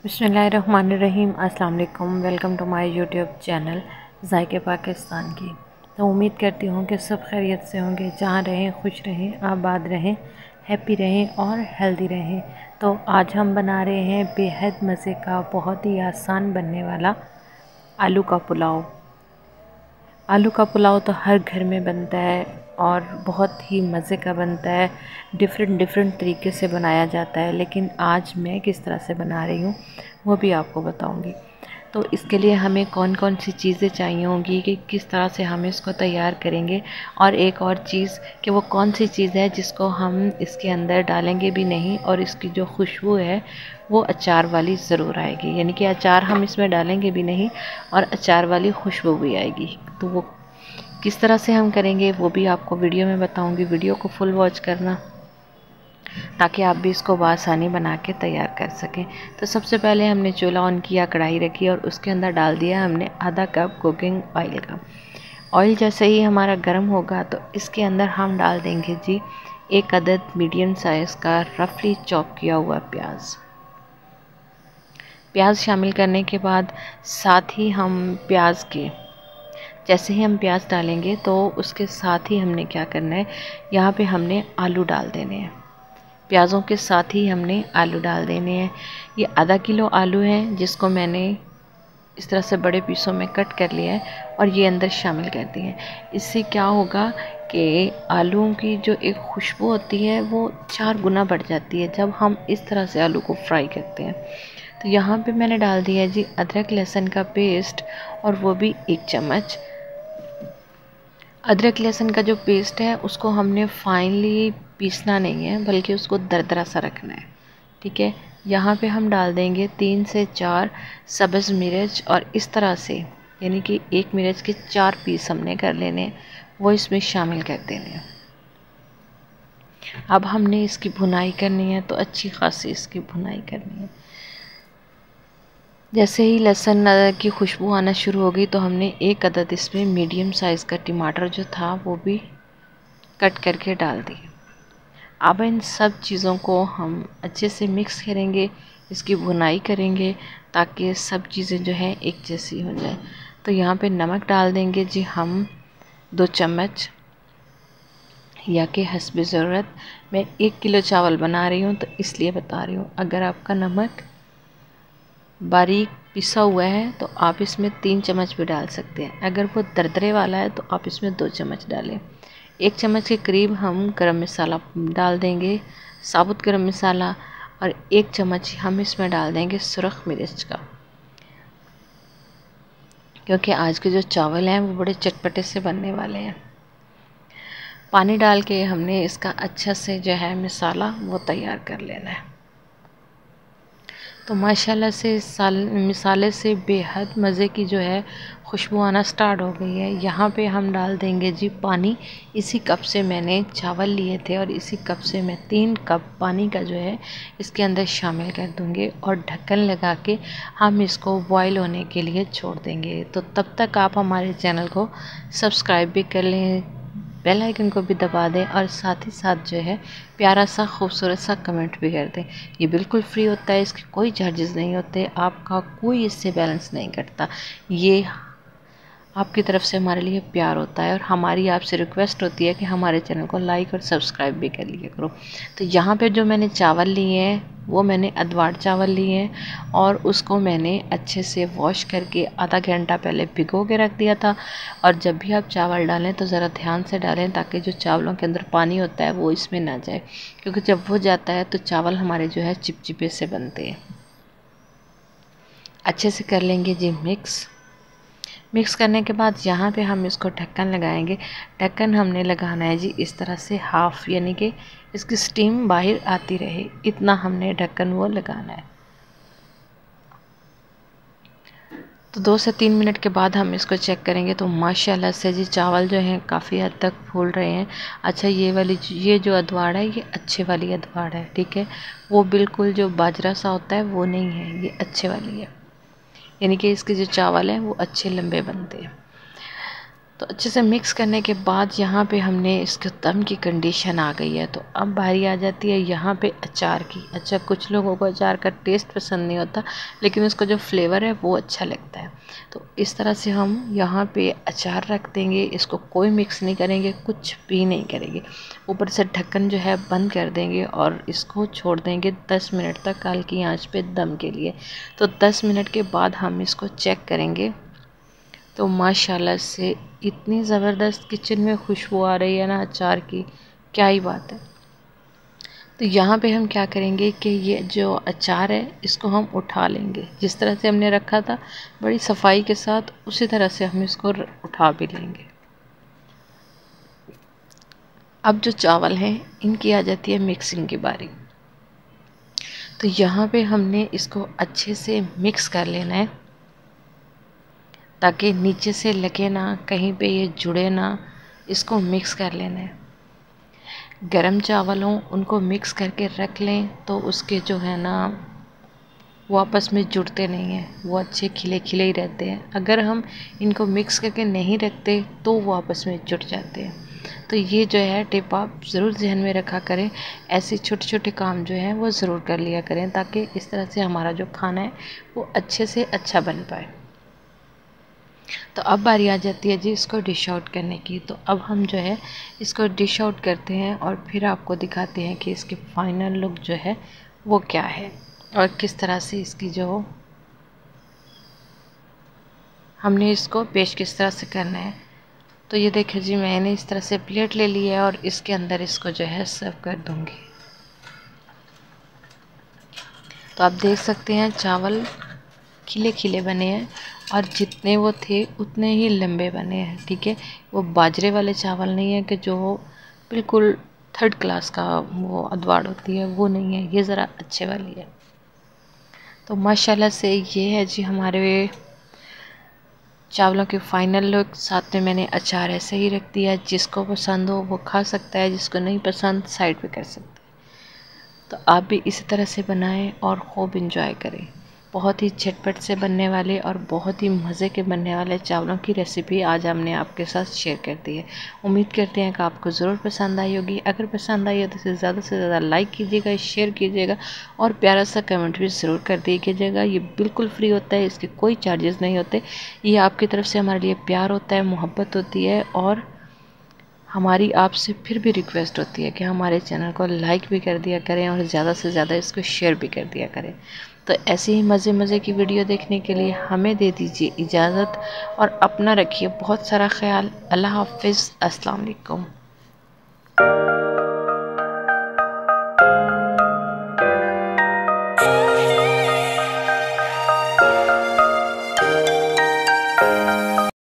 बिस्मिल्लाहिर्रहमानिर्रहीम। अस्सलाम वालेकुम। Welcome to my YouTube channel ज़ायके पाकिस्तान की। तो उम्मीद करती हूँ कि सब खैरियत से होंगे, जहाँ रहें खुश रहें, आबाद रहें, हैप्पी रहें और हेल्दी रहें। तो आज हम बना रहे हैं बेहद मज़े का, बहुत ही आसान बनने वाला आलू का पुलाव। आलू का पुलाव तो हर घर में बनता है और बहुत ही मज़े का बनता है। डिफरेंट तरीके से बनाया जाता है, लेकिन आज मैं किस तरह से बना रही हूँ वो भी आपको बताऊँगी। तो इसके लिए हमें कौन कौन सी चीज़ें चाहिए होंगी, कि किस तरह से हम इसको तैयार करेंगे, और एक और चीज़ कि वो कौन सी चीज़ है जिसको हम इसके अंदर डालेंगे भी नहीं और इसकी जो खुशबू है वो अचार वाली ज़रूर आएगी। यानी कि अचार हम इसमें डालेंगे भी नहीं और अचार वाली खुशबू भी आएगी। तो वो किस तरह से हम करेंगे वो भी आपको वीडियो में बताऊंगी। वीडियो को फुल वॉच करना ताकि आप भी इसको बआसानी बना के तैयार कर सकें। तो सबसे पहले हमने चूल्हा ऑन किया, कढ़ाई रखी और उसके अंदर डाल दिया हमने आधा कप कुकिंग ऑयल का। ऑयल जैसे ही हमारा गर्म होगा तो इसके अंदर हम डाल देंगे जी एक अदद मीडियम साइज़ का रफली चॉप किया हुआ प्याज। प्याज शामिल करने के बाद साथ ही हम जैसे ही हम प्याज डालेंगे तो उसके साथ ही हमने क्या करना है, यहाँ पे हमने आलू डाल देने हैं। प्याज़ों के साथ ही हमने आलू डाल देने हैं। ये आधा किलो आलू है जिसको मैंने इस तरह से बड़े पीसों में कट कर लिया है और ये अंदर शामिल कर दिए हैं। इससे क्या होगा कि आलूओं की जो एक खुशबू होती है वो 4 गुना बढ़ जाती है जब हम इस तरह से आलू को फ्राई करते हैं। तो यहाँ पे मैंने डाल दिया है जी अदरक लहसुन का पेस्ट, और वो भी 1 चम्मच। अदरक लहसुन का जो पेस्ट है उसको हमने फाइनली पीसना नहीं है, बल्कि उसको दरदरा सा रखना है। ठीक है, यहाँ पे हम डाल देंगे 3 से 4 सब्ज़ मिर्च, और इस तरह से यानी कि 1 मिर्च के 4 पीस हमने कर लेने, वो इसमें शामिल कर देने। अब हमने इसकी भुनाई करनी है, तो अच्छी खासी इसकी भुनाई करनी है। जैसे ही लहसुन की खुशबू आना शुरू होगी तो हमने 1 अदद इसमें मीडियम साइज़ का टमाटर जो था वो भी कट करके डाल दिए। अब इन सब चीज़ों को हम अच्छे से मिक्स करेंगे, इसकी भुनाई करेंगे ताकि सब चीज़ें जो हैं एक जैसी हो जाए। तो यहाँ पे नमक डाल देंगे जी हम 2 चम्मच, या कि हस्ब ज़रूरत। मैं 1 किलो चावल बना रही हूँ तो इसलिए बता रही हूँ। अगर आपका नमक बारीक पिसा हुआ है तो आप इसमें 3 चम्मच भी डाल सकते हैं। अगर वो दरदरे वाला है तो आप इसमें 2 चम्मच डालें। 1 चम्मच के करीब हम गरम मसाला डाल देंगे, साबुत गरम मसाला, और 1 चम्मच हम इसमें डाल देंगे सुरख मिर्च का, क्योंकि आज के जो चावल हैं वो बड़े चटपटे से बनने वाले हैं। पानी डाल के हमने इसका अच्छा से जो है मसाला वो तैयार कर लेना है। तो माशाल्लाह से मसाले से बेहद मज़े की जो है खुशबू आना स्टार्ट हो गई है। यहाँ पे हम डाल देंगे जी पानी। इसी कप से मैंने चावल लिए थे और इसी कप से मैं 3 कप पानी का जो है इसके अंदर शामिल कर दूँगी, और ढक्कन लगा के हम इसको बॉईल होने के लिए छोड़ देंगे। तो तब तक आप हमारे चैनल को सब्सक्राइब भी कर लें, बेल आइकन को भी दबा दें, और साथ ही साथ जो है प्यारा सा खूबसूरत सा कमेंट भी कर दें। ये बिल्कुल फ्री होता है, इसके कोई चार्जेस नहीं होते, आपका कोई इससे बैलेंस नहीं कटता। ये आपकी तरफ से हमारे लिए प्यार होता है, और हमारी आपसे रिक्वेस्ट होती है कि हमारे चैनल को लाइक और सब्सक्राइब भी कर लिया करो। तो यहाँ पे जो मैंने चावल लिए हैं वो मैंने अदवाड़ चावल लिए हैं, और उसको मैंने अच्छे से वॉश करके आधा घंटा पहले भिगो के रख दिया था। और जब भी आप चावल डालें तो ज़रा ध्यान से डालें ताकि जो चावलों के अंदर पानी होता है वो इसमें ना जाए, क्योंकि जब वो जाता है तो चावल हमारे जो है चिपचिपे से बनते हैं। अच्छे से कर लेंगे जी मिक्स करने के बाद यहाँ पे हम इसको ढक्कन लगाएंगे। ढक्कन हमने लगाना है जी इस तरह से हाफ़, यानी कि इसकी स्टीम बाहर आती रहे, इतना हमने ढक्कन वो लगाना है। तो 2 से 3 मिनट के बाद हम इसको चेक करेंगे तो माशाल्लाह से जी चावल जो हैं काफ़ी हद तक फूल रहे हैं। अच्छा, ये जो अदवाड़ है ये अच्छे वाली अदवाड़ है, ठीक है। वो बिल्कुल जो बाजरा सा होता है वो नहीं है, ये अच्छे वाली है, यानी कि इसके जो चावल हैं वो अच्छे लंबे बनते हैं। तो अच्छे से मिक्स करने के बाद यहाँ पे हमने इसके दम की कंडीशन आ गई है। तो अब बारी आ जाती है यहाँ पे अचार की। अच्छा, कुछ लोगों को अचार का टेस्ट पसंद नहीं होता, लेकिन उसका जो फ्लेवर है वो अच्छा लगता है। तो इस तरह से हम यहाँ पे अचार रख देंगे, इसको कोई मिक्स नहीं करेंगे, कुछ भी नहीं करेंगे। ऊपर से ढक्कन जो है बंद कर देंगे और इसको छोड़ देंगे 10 मिनट तक हल्की आंच पे दम के लिए। तो 10 मिनट के बाद हम इसको चेक करेंगे। तो माशाल्लाह से इतनी ज़बरदस्त किचन में खुशबू आ रही है ना अचार की, क्या ही बात है। तो यहाँ पे हम क्या करेंगे कि ये जो अचार है इसको हम उठा लेंगे। जिस तरह से हमने रखा था बड़ी सफाई के साथ, उसी तरह से हम इसको उठा भी लेंगे। अब जो चावल हैं इनकी आ जाती है मिक्सिंग की बारी। तो यहाँ पे हमने इसको अच्छे से मिक्स कर लेना है ताकि नीचे से लगे ना, कहीं पे ये जुड़े ना। इसको मिक्स कर लेना है। गरम चावल हों उनको मिक्स करके रख लें तो उसके जो है ना वो आपस में जुड़ते नहीं हैं, वो अच्छे खिले खिले ही रहते हैं। अगर हम इनको मिक्स करके नहीं रखते तो वो आपस में जुड़ जाते हैं। तो ये जो है टिप आप ज़रूर ध्यान में रखा करें। ऐसे छोटे छोटे काम जो हैं वो ज़रूर कर लिया करें ताकि इस तरह से हमारा जो खाना है वो अच्छे से अच्छा बन पाए। तो अब बारी आ जाती है जी इसको डिश आउट करने की। तो अब हम जो है इसको डिश आउट करते हैं और फिर आपको दिखाते हैं कि इसकी फाइनल लुक जो है वो क्या है और किस तरह से इसकी जो हमने इसको पेश किस तरह से करना है। तो ये देखिए जी, मैंने इस तरह से प्लेट ले ली है और इसके अंदर इसको जो है सर्व कर दूँगी। तो आप देख सकते हैं चावल खिले खिले बने हैं और जितने वो थे उतने ही लंबे बने हैं। ठीक है, वो बाजरे वाले चावल नहीं है कि जो बिल्कुल थर्ड क्लास का वो अदवाड़ होती है, वो नहीं है, ये ज़रा अच्छे वाली है। तो माशाल्लाह से ये है जी हमारे चावलों की फ़ाइनल लुक। साथ में मैंने अचार ऐसे ही रख दिया, जिसको पसंद हो वो खा सकता है, जिसको नहीं पसंद साइड पे कर सकता है। तो आप भी इसी तरह से बनाएं और खूब इंजॉय करें। बहुत ही झटपट से बनने वाले और बहुत ही मज़े के बनने वाले चावलों की रेसिपी आज हमने आपके साथ शेयर कर दी है। उम्मीद करते हैं कि आपको ज़रूर पसंद आई होगी। अगर पसंद आई हो तो इसे ज़्यादा से ज़्यादा लाइक कीजिएगा, शेयर कीजिएगा और प्यारा सा कमेंट भी ज़रूर कर दीजिएगा। ये बिल्कुल फ्री होता है, इसके कोई चार्जेस नहीं होते। ये आपकी तरफ से हमारे लिए प्यार होता है, मोहब्बत होती है और हमारी आपसे फिर भी रिक्वेस्ट होती है कि हमारे चैनल को लाइक भी कर दिया करें और ज़्यादा से ज़्यादा इसको शेयर भी कर दिया करें। तो ऐसे ही मज़े की वीडियो देखने के लिए हमें दे दीजिए इजाज़त और अपना रखिए बहुत सारा ख्याल। अल्लाह हाफ़िज़, अस्सलाम वालेकुम।